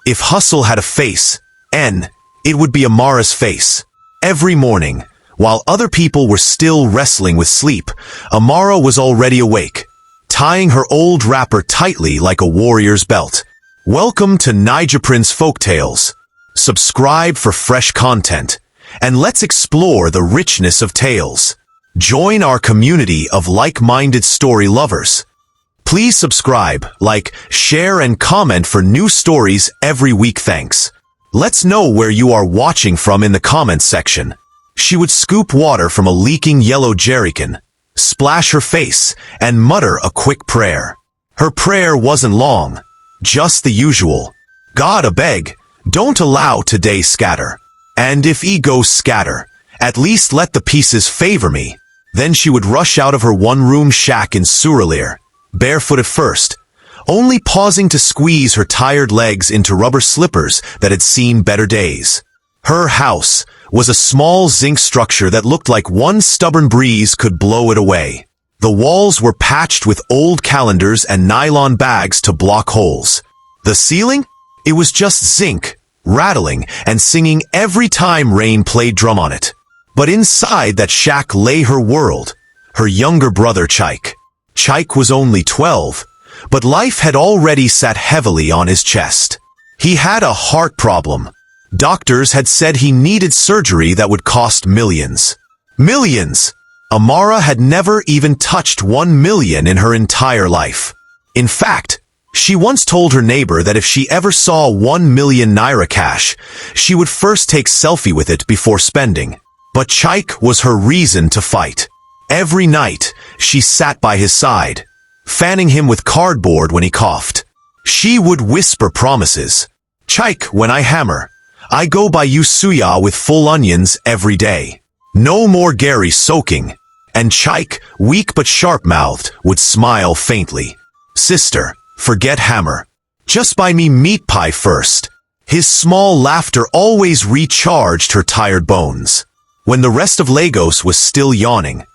If hustle had a face, it would be Amara's face. Every morning, while other people were still wrestling with sleep, Amara was already awake, tying her old wrapper tightly like a warrior's belt. Welcome to Nigerian's Folktales. Subscribe for fresh content, and let's explore the richness of tales. Join our community of like-minded story lovers. Please subscribe, like, share, and comment for new stories every week. Thanks. Let's know where you are watching from in the comments section. She would scoop water from a leaking yellow jerrycan, splash her face, and mutter a quick prayer. Her prayer wasn't long, just the usual. God, I beg, don't allow today scatter. And if ego scatter, at least let the pieces favor me. Then she would rush out of her one-room shack in Suralere, barefoot at first, only pausing to squeeze her tired legs into rubber slippers that had seen better days. Her house was a small zinc structure that looked like one stubborn breeze could blow it away. The walls were patched with old calendars and nylon bags to block holes. The ceiling? It was just zinc, rattling and singing every time rain played drum on it. But inside that shack lay her world, her younger brother Chike. Chike was only 12, but life had already sat heavily on his chest. He had a heart problem. Doctors had said he needed surgery that would cost millions. Millions! Amara had never even touched 1 million in her entire life. In fact, she once told her neighbor that if she ever saw 1 million naira cash, she would first take selfie with it before spending. But Chike was her reason to fight. Every night, she sat by his side, fanning him with cardboard when he coughed. She would whisper promises. Chike, when I hammer, I go buy you suya with full onions every day. No more Gary soaking. And Chike, weak but sharp-mouthed, would smile faintly. Sister, forget hammer. Just buy me meat pie first. His small laughter always recharged her tired bones. When the rest of Lagos was still yawning,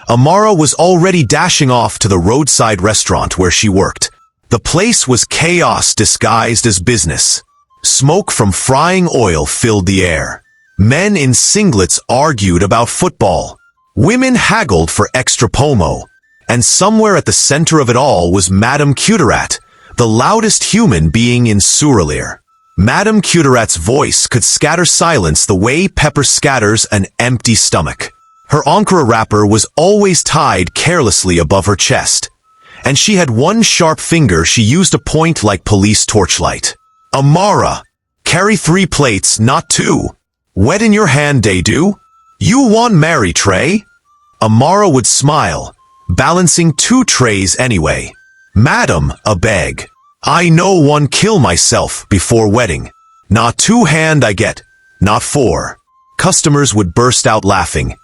Amara was already dashing off to the roadside restaurant where she worked. The place was chaos disguised as business. Smoke from frying oil filled the air. Men in singlets argued about football. Women haggled for extra pomo. And somewhere at the center of it all was Madame Cuterat, the loudest human being in Suralere. Madame Cuterat's voice could scatter silence the way pepper scatters an empty stomach. Her Ankara wrapper was always tied carelessly above her chest, and she had one sharp finger she used to point like police torchlight. Amara, carry 3 plates, not 2. Wet in your hand, they do. You want marry tray? Amara would smile, balancing 2 trays anyway. Madam, I beg. I no one kill myself before wedding. Not 2 hand I get, not 4. Customers would burst out laughing,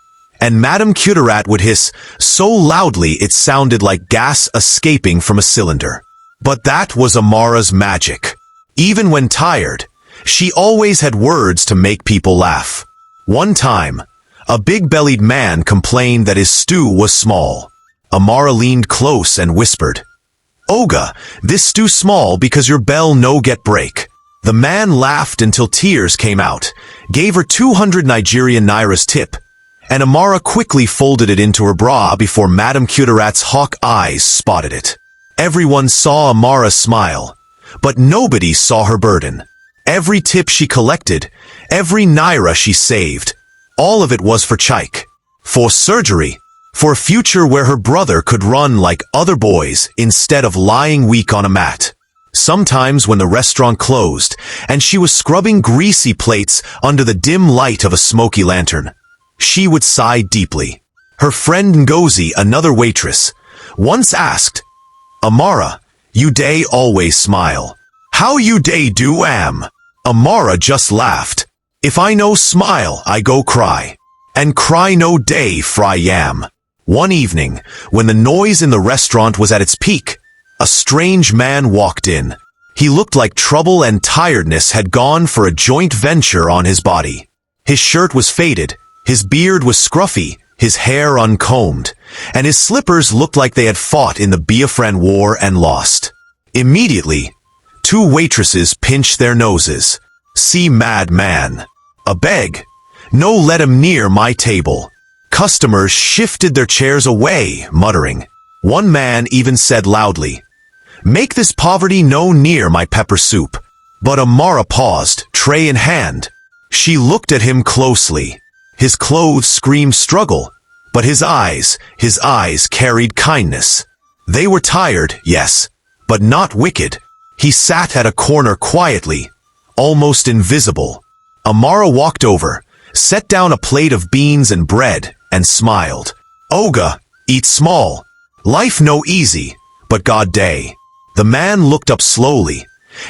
and Madame Cuterat would hiss so loudly it sounded like gas escaping from a cylinder. But that was Amara's magic. Even when tired, she always had words to make people laugh. One time, a big-bellied man complained that his stew was small. Amara leaned close and whispered, "Oga, this stew small because your bell no get break." The man laughed until tears came out, gave her 200 Nigerian nairas tip, and Amara quickly folded it into her bra before Madame Cuterat's hawk eyes spotted it. Everyone saw Amara smile, but nobody saw her burden. Every tip she collected, every naira she saved, all of it was for Chike. For surgery, for a future where her brother could run like other boys instead of lying weak on a mat. Sometimes when the restaurant closed, and she was scrubbing greasy plates under the dim light of a smoky lantern, she would sigh deeply. Her friend Ngozi, another waitress, once asked, "Amara, you day always smile. How you day do am?" Amara just laughed. "If I no smile, I go cry. And cry no day fry yam." One evening, when the noise in the restaurant was at its peak, a strange man walked in. He looked like trouble and tiredness had gone for a joint venture on his body. His shirt was faded, his beard was scruffy, his hair uncombed, and his slippers looked like they had fought in the Biafran War and lost. Immediately, Two waitresses pinch their noses. See mad man. A beg. No let him near my table. Customers shifted their chairs away, muttering. One man even said loudly, make this poverty no near my pepper soup. But Amara paused, tray in hand. She looked at him closely. His clothes screamed struggle, but his eyes carried kindness. They were tired, yes, but not wicked. He sat at a corner quietly, almost invisible. Amara walked over, set down a plate of beans and bread, and smiled. Oga, eat small. Life no easy, but God day. The man looked up slowly,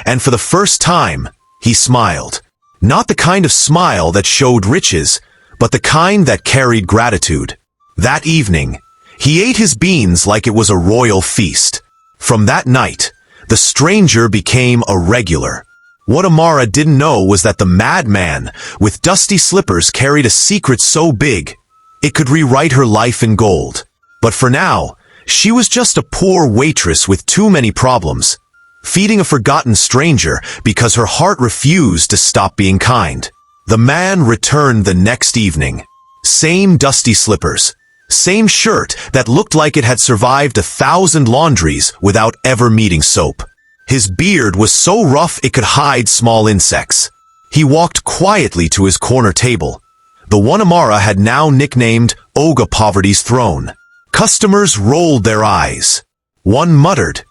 and for the first time, he smiled. Not the kind of smile that showed riches, but the kind that carried gratitude. That evening, he ate his beans like it was a royal feast. From that night, the stranger became a regular. What Amara didn't know was that the madman with dusty slippers carried a secret so big, it could rewrite her life in gold. But for now, she was just a poor waitress with too many problems, feeding a forgotten stranger because her heart refused to stop being kind. The man returned the next evening. Same dusty slippers, same shirt that looked like it had survived 1,000 laundries without ever meeting soap. His beard was so rough it could hide small insects. He walked quietly to his corner table, the one Amara had now nicknamed Oga Poverty's Throne. Customers rolled their eyes. One muttered,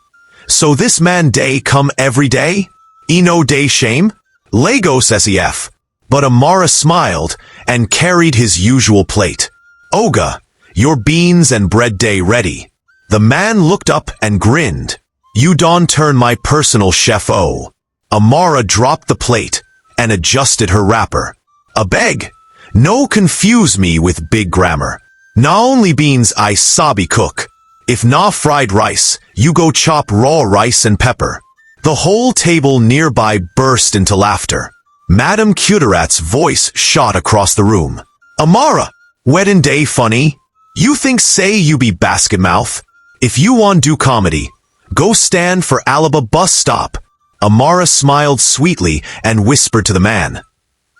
so this man day come every day? No day shame? Lego SEF. But Amara smiled and carried his usual plate. Oga, your beans and bread day ready. The man looked up and grinned. You don't turn my personal chef o. Amara dropped the plate and adjusted her wrapper. A beg. No confuse me with big grammar. Na only beans I sabi cook. If na fried rice, you go chop raw rice and pepper. The whole table nearby burst into laughter. Madame Cuterat's voice shot across the room. Amara, wedding day funny? You think say you be basket mouth? If you want do comedy, go stand for Alaba bus stop. Amara smiled sweetly and whispered to the man.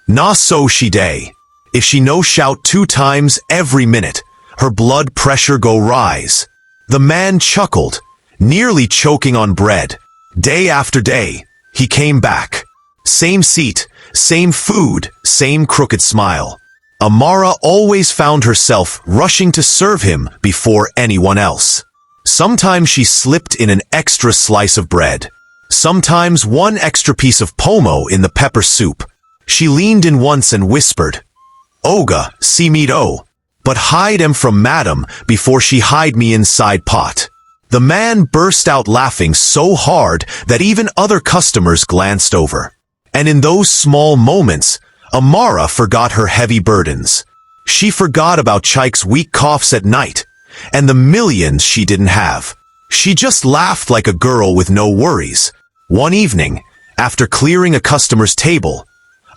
Na so she day. If she no shout 2 times every minute, her blood pressure go rise. The man chuckled, nearly choking on bread. Day after day, he came back. Same seat, same food, same crooked smile. Amara always found herself rushing to serve him before anyone else. Sometimes she slipped in an extra slice of bread. Sometimes 1 extra piece of pomo in the pepper soup. She leaned in once and whispered, Oga, see me do. But hide em from madam before she hide me inside pot. The man burst out laughing so hard that even other customers glanced over. And in those small moments, Amara forgot her heavy burdens. She forgot about Chike's weak coughs at night, and the millions she didn't have. She just laughed like a girl with no worries. One evening, after clearing a customer's table,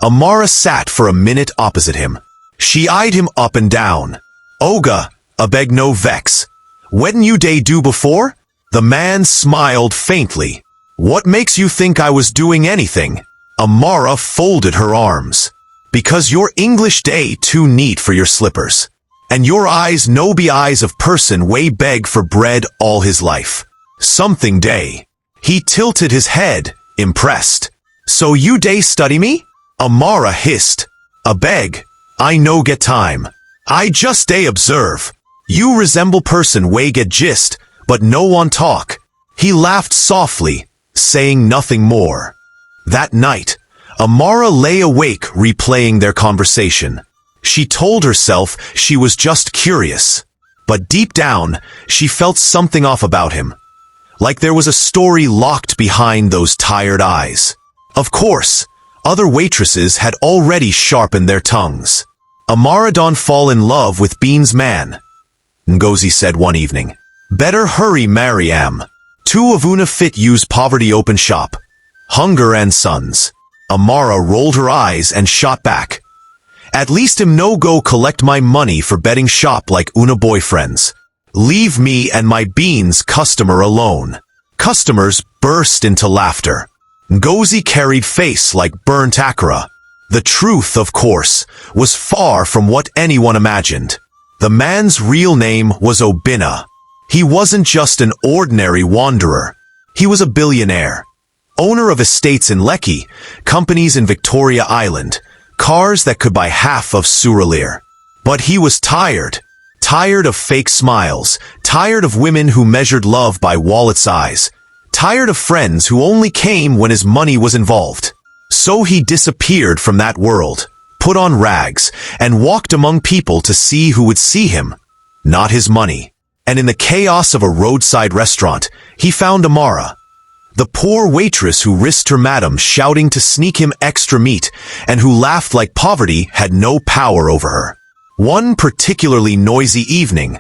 Amara sat for a minute opposite him. She eyed him up and down. Oga, a beg no vex. When you day do before? The man smiled faintly. What makes you think I was doing anything? Amara folded her arms. Because your English day too neat for your slippers. And your eyes no be eyes of person way beg for bread all his life. Something day. He tilted his head, impressed. So you day study me? Amara hissed. A beg. I no get time. I just day observe. You resemble person way get gist, but no one talk. He laughed softly, saying nothing more. That night, Amara lay awake replaying their conversation. She told herself she was just curious. But deep down, she felt something off about him. Like there was a story locked behind those tired eyes. Of course, other waitresses had already sharpened their tongues. Amara don't fall in love with Bean's man, Ngozi said one evening. Better hurry marry am. 2 of una fit use poverty open shop. Hunger and sons. Amara rolled her eyes and shot back. At least him no go collect my money for betting shop like una boyfriends. Leave me and my beans customer alone. Customers burst into laughter. Ngozi carried face like burnt akara. The truth, of course, was far from what anyone imagined. The man's real name was Obinna. He wasn't just an ordinary wanderer. He was a billionaire. Owner of estates in Lekki, companies in Victoria Island, cars that could buy half of Suralere. But he was tired. Tired of fake smiles. Tired of women who measured love by wallet size. Tired of friends who only came when his money was involved. So he disappeared from that world, put on rags, and walked among people to see who would see him, not his money. And in the chaos of a roadside restaurant, he found Amara, the poor waitress who risked her madam shouting to sneak him extra meat and who laughed like poverty had no power over her. One particularly noisy evening,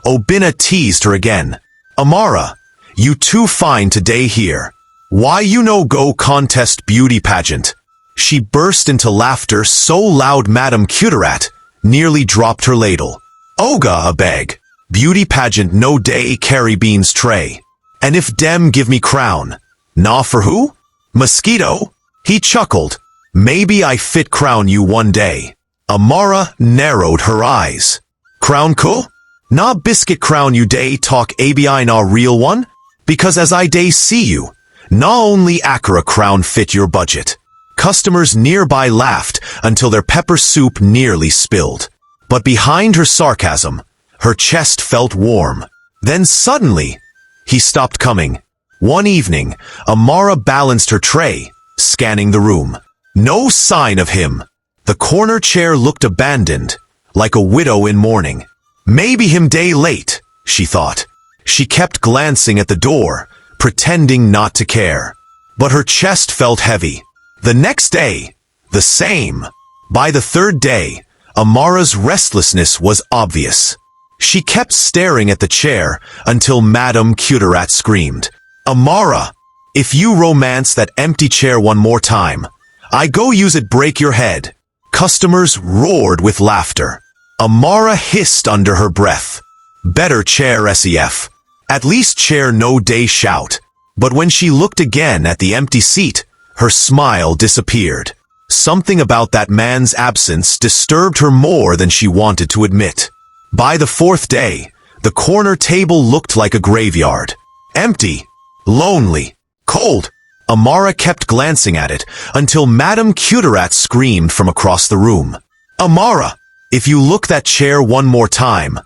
Obinna teased her again. "Amara, you too fine today here. Why you no go contest beauty pageant?" She burst into laughter so loud Madame Cuterat nearly dropped her ladle. "Oga a beg. Beauty pageant no day carry beans tray. And if dem give me crown, nah for who? Mosquito?" He chuckled. "Maybe I fit crown you one day." Amara narrowed her eyes. "Crown ko? Na biscuit crown you day talk abi na real one? Because as I day see you, na only Akara crown fit your budget." Customers nearby laughed until their pepper soup nearly spilled. But behind her sarcasm, her chest felt warm. Then suddenly, he stopped coming. One evening, Amara balanced her tray, scanning the room. No sign of him. The corner chair looked abandoned, like a widow in mourning. Maybe him day late, she thought. She kept glancing at the door, pretending not to care. But her chest felt heavy. The next day, the same. By the third day, Amara's restlessness was obvious. She kept staring at the chair until Madame Cuterat screamed, "Amara, if you romance that empty chair one more time, I go use it break your head." Customers roared with laughter. Amara hissed under her breath. "Better chair, SEF. At least chair no day shout." But when she looked again at the empty seat, her smile disappeared. Something about that man's absence disturbed her more than she wanted to admit. By the fourth day, the corner table looked like a graveyard. Empty, lonely, cold. Amara kept glancing at it until Madame Cuterat screamed from across the room. "Amara, if you look that chair one more time,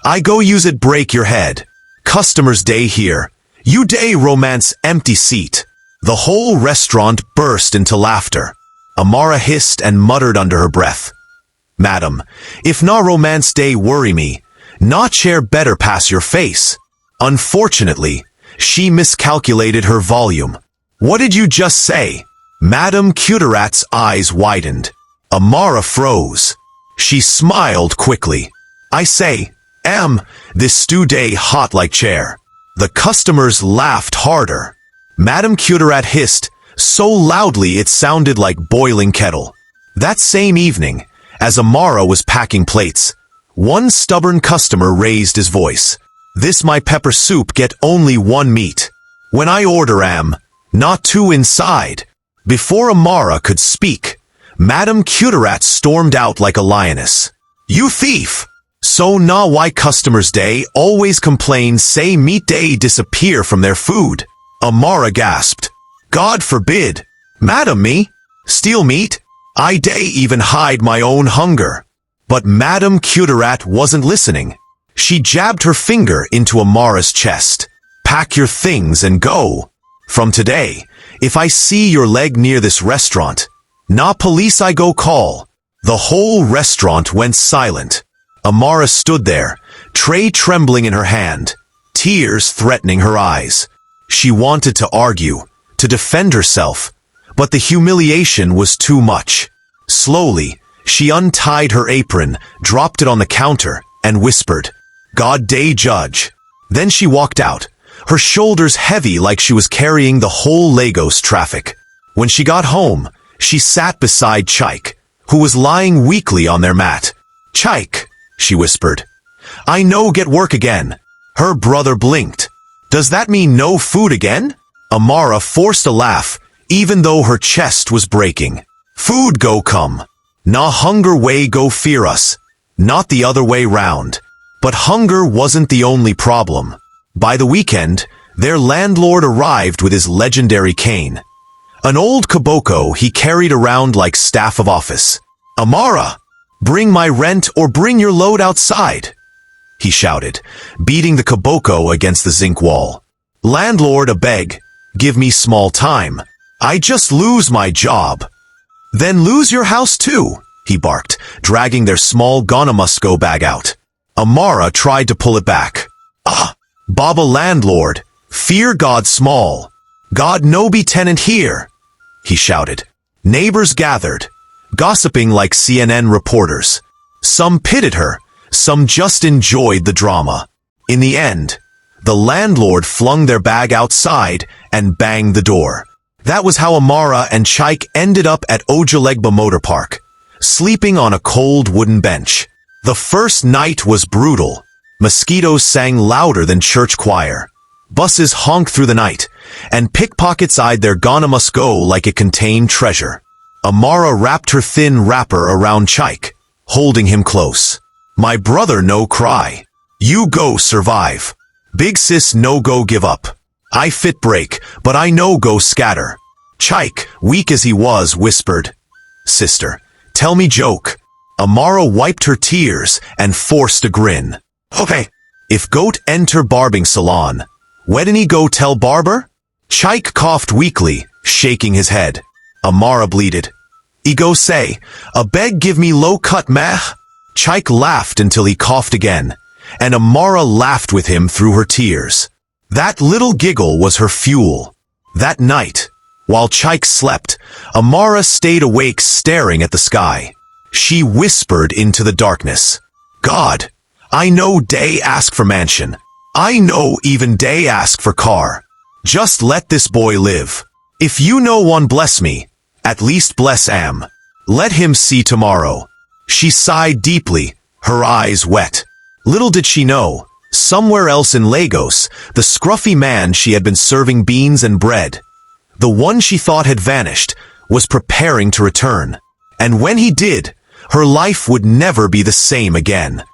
I go use it break your head. Customers day here. You day romance empty seat." The whole restaurant burst into laughter. Amara hissed and muttered under her breath, "Madam, if na romance day worry me, na chair better pass your face." Unfortunately, she miscalculated her volume. "What did you just say?" Madame Cuterat's eyes widened. Amara froze. She smiled quickly. "I say, this stew day hot like chair." The customers laughed harder. Madame Cuterat hissed, so loudly it sounded like boiling kettle. That same evening, as Amara was packing plates, one stubborn customer raised his voice. "This my pepper soup get only one meat. When I order not two inside." Before Amara could speak, Madame Cuterat stormed out like a lioness. "You thief! So na why customers day always complain say meat day disappear from their food." Amara gasped. "God forbid! Madam me? Steal meat? I day even hide my own hunger." But Madame Cuterat wasn't listening. She jabbed her finger into Amara's chest. "Pack your things and go. From today, if I see your leg near this restaurant, na police I go call." The whole restaurant went silent. Amara stood there, tray trembling in her hand, tears threatening her eyes. She wanted to argue, to defend herself, but the humiliation was too much. Slowly, she untied her apron, dropped it on the counter, and whispered, "God day judge." Then she walked out, her shoulders heavy like she was carrying the whole Lagos traffic. When she got home, she sat beside Chike, who was lying weakly on their mat. "Chike," she whispered, "I know get work again." Her brother blinked. "Does that mean no food again?" Amara forced a laugh, even though her chest was breaking. Food go come. Na hunger way go fear us. Not the other way round. But hunger wasn't the only problem. By the weekend, their landlord arrived with his legendary cane. An old kiboko he carried around like staff of office. "Amara, bring my rent or bring your load outside," he shouted, beating the kiboko against the zinc wall. "Landlord, a beg, give me small time. I just lose my job." "Then lose your house too," he barked, dragging their small gonamusko bag out. Amara tried to pull it back. "Ah, Baba landlord, fear God small. God no be tenant here," he shouted. Neighbors gathered, gossiping like CNN reporters. Some pitied her, some just enjoyed the drama. In the end, the landlord flung their bag outside and banged the door. That was how Amara and Chike ended up at Ojalegba Motor Park, sleeping on a cold wooden bench. The first night was brutal. Mosquitoes sang louder than church choir. Buses honked through the night, and pickpockets eyed their gonamusko like it contained treasure. Amara wrapped her thin wrapper around Chike, holding him close. "My brother no cry. You go survive. Big sis no go give up. I fit break, but I no go scatter." Chike, weak as he was, whispered, "Sister, tell me joke." Amara wiped her tears and forced a grin. "Okay. If goat enter barbing salon, when he go tell barber?" Chike coughed weakly, shaking his head. Amara bleated. "He go say, a beg give me low cut meh?" Chike laughed until he coughed again, and Amara laughed with him through her tears. That little giggle was her fuel. That night, while Chike slept, Amara stayed awake staring at the sky. She whispered into the darkness, "God, I know day ask for mansion. I know even day ask for car. Just let this boy live. If you no one bless me, at least bless Am. Let him see tomorrow." She sighed deeply, her eyes wet. Little did she know, somewhere else in Lagos, the scruffy man she had been serving beans and bread, the one she thought had vanished, was preparing to return. And when he did, her life would never be the same again.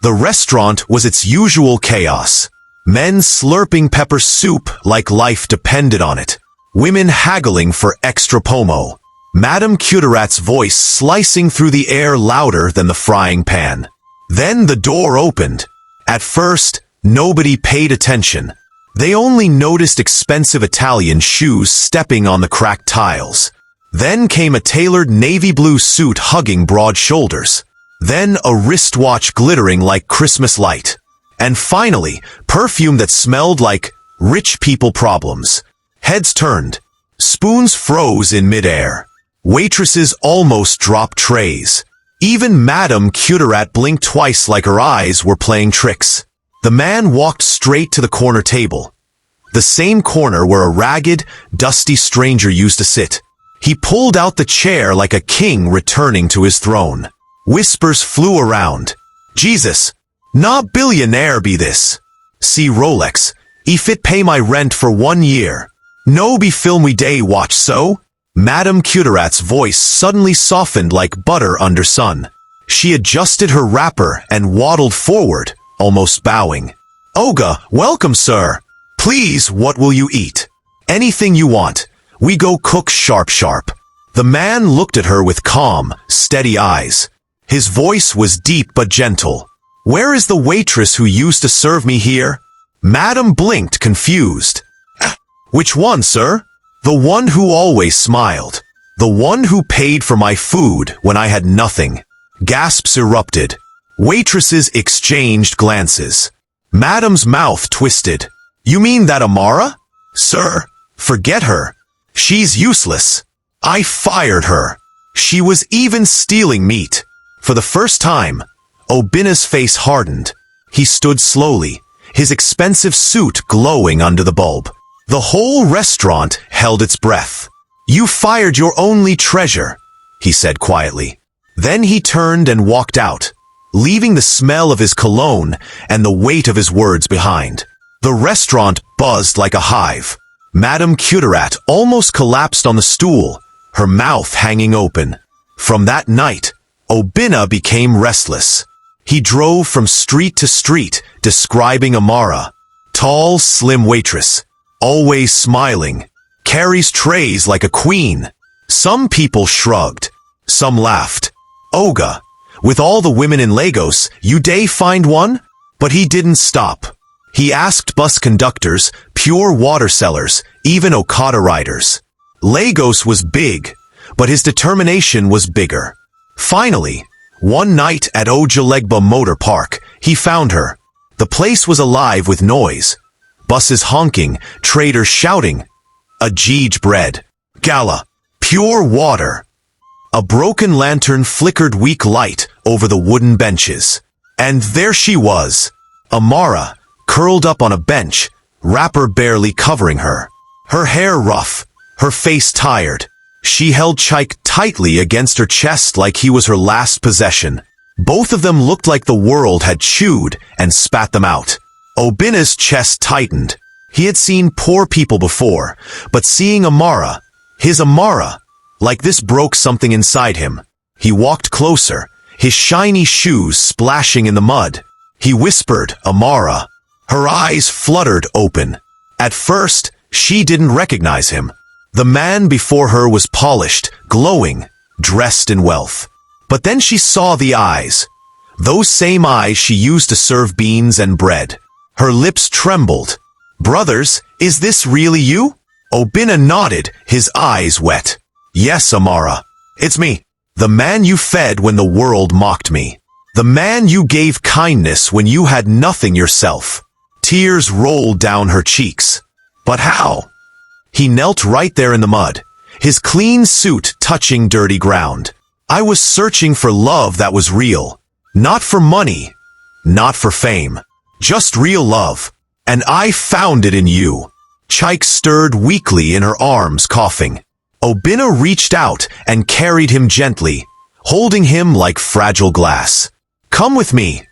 The restaurant was its usual chaos. Men slurping pepper soup like life depended on it. Women haggling for extra pomo. Madame Cuterat's voice slicing through the air louder than the frying pan. Then the door opened. At first, nobody paid attention. They only noticed expensive Italian shoes stepping on the cracked tiles. Then came a tailored navy blue suit hugging broad shoulders. Then a wristwatch glittering like Christmas light. And finally, perfume that smelled like rich people problems. Heads turned. Spoons froze in midair. Waitresses almost dropped trays. Even Madame Cuterat blinked twice like her eyes were playing tricks. The man walked straight to the corner table. The same corner where a ragged, dusty stranger used to sit. He pulled out the chair like a king returning to his throne. Whispers flew around. "Jesus, not billionaire be this. See Rolex, if it pay my rent for 1 year. No be film we day watch so?" Madame Cuterat's voice suddenly softened like butter under sun. She adjusted her wrapper and waddled forward, almost bowing. "Oga, welcome, sir. Please, what will you eat?" "Anything you want. We go cook sharp. The man looked at her with calm, steady eyes. His voice was deep but gentle. "Where is the waitress who used to serve me here?" Madame blinked, confused. "Which one, sir?" "The one who always smiled. The one who paid for my food when I had nothing." Gasps erupted. Waitresses exchanged glances. Madame's mouth twisted. "You mean that Amara?" "Sir, forget her. She's useless. I fired her. She was even stealing meat." For the first time, Obina's face hardened. He stood slowly, his expensive suit glowing under the bulb. The whole restaurant held its breath. "You fired your only treasure," he said quietly. Then he turned and walked out, leaving the smell of his cologne and the weight of his words behind. The restaurant buzzed like a hive. Madame Cuterat almost collapsed on the stool, her mouth hanging open. From that night, Obinna became restless. He drove from street to street, describing Amara. Tall, slim waitress, always smiling, carries trays like a queen. Some people shrugged, some laughed. Oga, with all the women in Lagos, you day find one? But he didn't stop. He asked bus conductors, pure water sellers, even Okada riders. Lagos was big, but his determination was bigger. Finally, one night at Ojalegba Motor Park, he found her. The place was alive with noise. Buses honking, traders shouting. Ajij bread. Gala. Pure water. A broken lantern flickered weak light over the wooden benches. And there she was, Amara, curled up on a bench, wrapper barely covering her. Her hair rough, her face tired. She held Chike tightly against her chest like he was her last possession. Both of them looked like the world had chewed and spat them out. Obinna's chest tightened. He had seen poor people before, but seeing Amara, his Amara, like this broke something inside him. He walked closer, his shiny shoes splashing in the mud. He whispered, Amara. Her eyes fluttered open. At first, she didn't recognize him. The man before her was polished, glowing, dressed in wealth. But then she saw the eyes. Those same eyes she used to serve beans and bread. Her lips trembled. Brothers, is this really you? Obinna nodded, his eyes wet. Yes, Amara. It's me. The man you fed when the world mocked me. The man you gave kindness when you had nothing yourself. Tears rolled down her cheeks. But how? He knelt right there in the mud, his clean suit touching dirty ground. I was searching for love that was real. Not for money, not for fame. Just real love. And I found it in you. Chike stirred weakly in her arms, coughing. Obinna reached out and carried him gently, holding him like fragile glass. Come with me,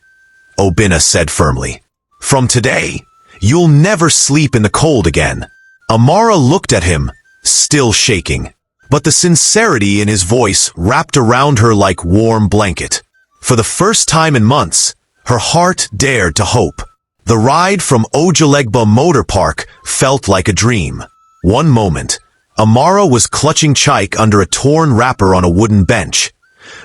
Obinna said firmly. From today, you'll never sleep in the cold again. Amara looked at him, still shaking, but the sincerity in his voice wrapped around her like warm blanket. For the first time in months, her heart dared to hope. The ride from Ojalegba Motor Park felt like a dream. One moment, Amara was clutching Chike under a torn wrapper on a wooden bench.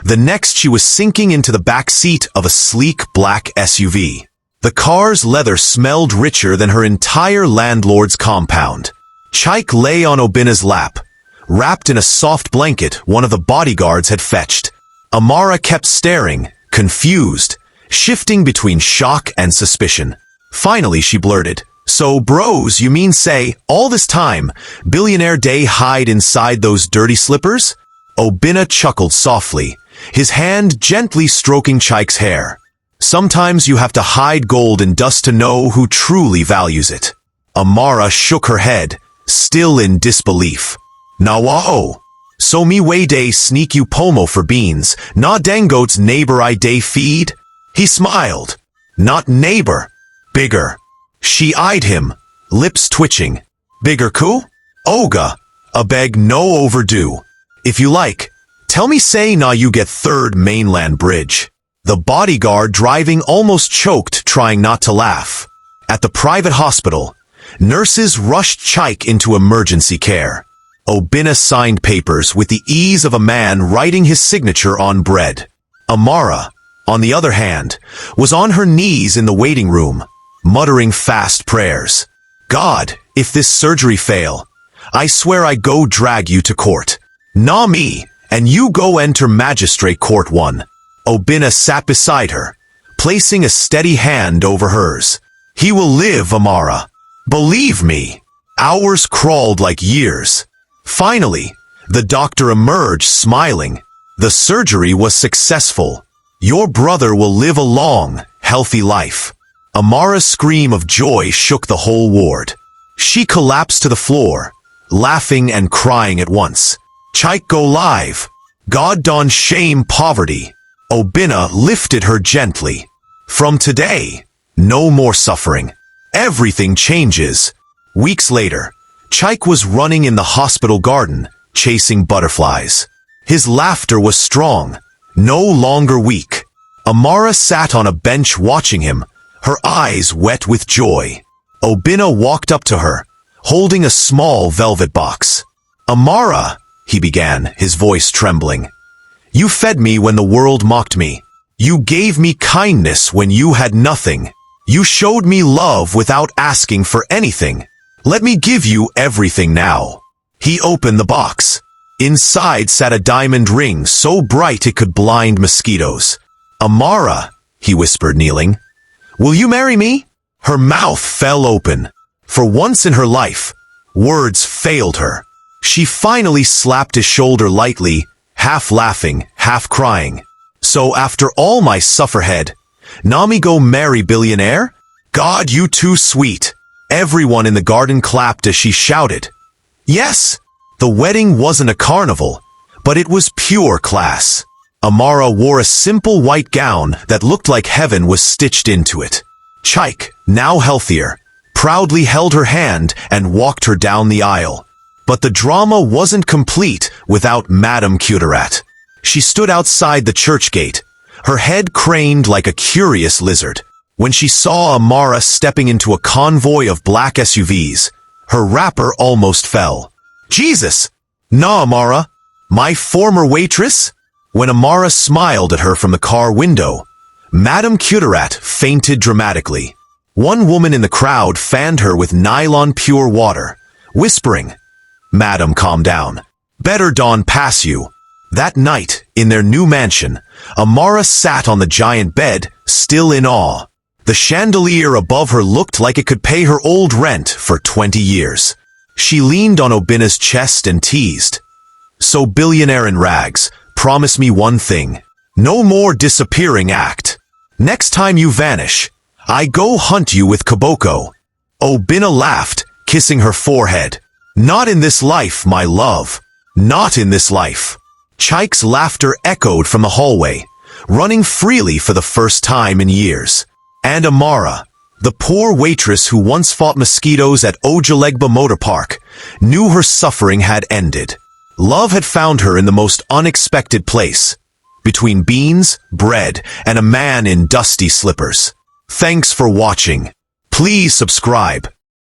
The next, she was sinking into the back seat of a sleek black SUV. The car's leather smelled richer than her entire landlord's compound. Chike lay on Obinna's lap, wrapped in a soft blanket one of the bodyguards had fetched. Amara kept staring, confused, shifting between shock and suspicion. Finally, she blurted, So, bros, you mean say, all this time, Billionaire Day hide inside those dirty slippers? Obinna chuckled softly, his hand gently stroking Chike's hair. Sometimes you have to hide gold in dust to know who truly values it. Amara shook her head, still in disbelief. Nawao. So me way day sneak you pomo for beans, na dangote's neighbor I day feed? He smiled. Not neighbor. Bigger. She eyed him, lips twitching. Bigger ku? Oga. A beg no overdue. If you like, tell me say na you get third mainland bridge. The bodyguard driving almost choked, trying not to laugh. At the private hospital, nurses rushed Chike into emergency care. Obinna signed papers with the ease of a man writing his signature on bread. Amara, on the other hand, was on her knees in the waiting room, muttering fast prayers. God, if this surgery fail, I swear I go drag you to court. Na me, and you go enter magistrate court one. Obinna sat beside her, placing a steady hand over hers. He will live, Amara. Believe me. Hours crawled like years. Finally, the doctor emerged smiling. The surgery was successful. Your brother will live a long, healthy life. Amara's scream of joy shook the whole ward. She collapsed to the floor, laughing and crying at once. Chike go live. God don shame poverty. Obinna lifted her gently. From today, no more suffering. Everything changes. Weeks later, Chike was running in the hospital garden, chasing butterflies. His laughter was strong, no longer weak. Amara sat on a bench watching him, her eyes wet with joy. Obinna walked up to her, holding a small velvet box. "Amara," he began, his voice trembling. "You fed me when the world mocked me. You gave me kindness when you had nothing. You showed me love without asking for anything. Let me give you everything now." He opened the box. Inside sat a diamond ring so bright it could blind mosquitoes. "Amara," he whispered, kneeling, "will you marry me?" Her mouth fell open. For once in her life, words failed her. She finally slapped his shoulder lightly, half laughing, half crying. "So after all my sufferhead, Nami go marry Billionaire? God, you too sweet." Everyone in the garden clapped as she shouted. Yes, the wedding wasn't a carnival, but it was pure class. Amara wore a simple white gown that looked like heaven was stitched into it. Chike, now healthier, proudly held her hand and walked her down the aisle. But the drama wasn't complete without Madame Cuterat. She stood outside the church gate, her head craned like a curious lizard. When she saw Amara stepping into a convoy of black SUVs, her wrapper almost fell. "Jesus! Nah, Amara, my former waitress?" When Amara smiled at her from the car window, Madame Cuterat fainted dramatically. One woman in the crowd fanned her with nylon pure water, whispering, "Madam, calm down. Better dawn pass you." That night, in their new mansion, Amara sat on the giant bed, still in awe. The chandelier above her looked like it could pay her old rent for 20 years. She leaned on Obinna's chest and teased, "So Billionaire in rags, promise me one thing. No more disappearing act. Next time you vanish, I go hunt you with kiboko." Obinna laughed, kissing her forehead. "Not in this life, my love. Not in this life." Chike's laughter echoed from the hallway, running freely for the first time in years. And Amara, the poor waitress who once fought mosquitoes at Ojalegba Motor Park, knew her suffering had ended. Love had found her in the most unexpected place, between beans, bread, and a man in dusty slippers. Thanks for watching. Please subscribe.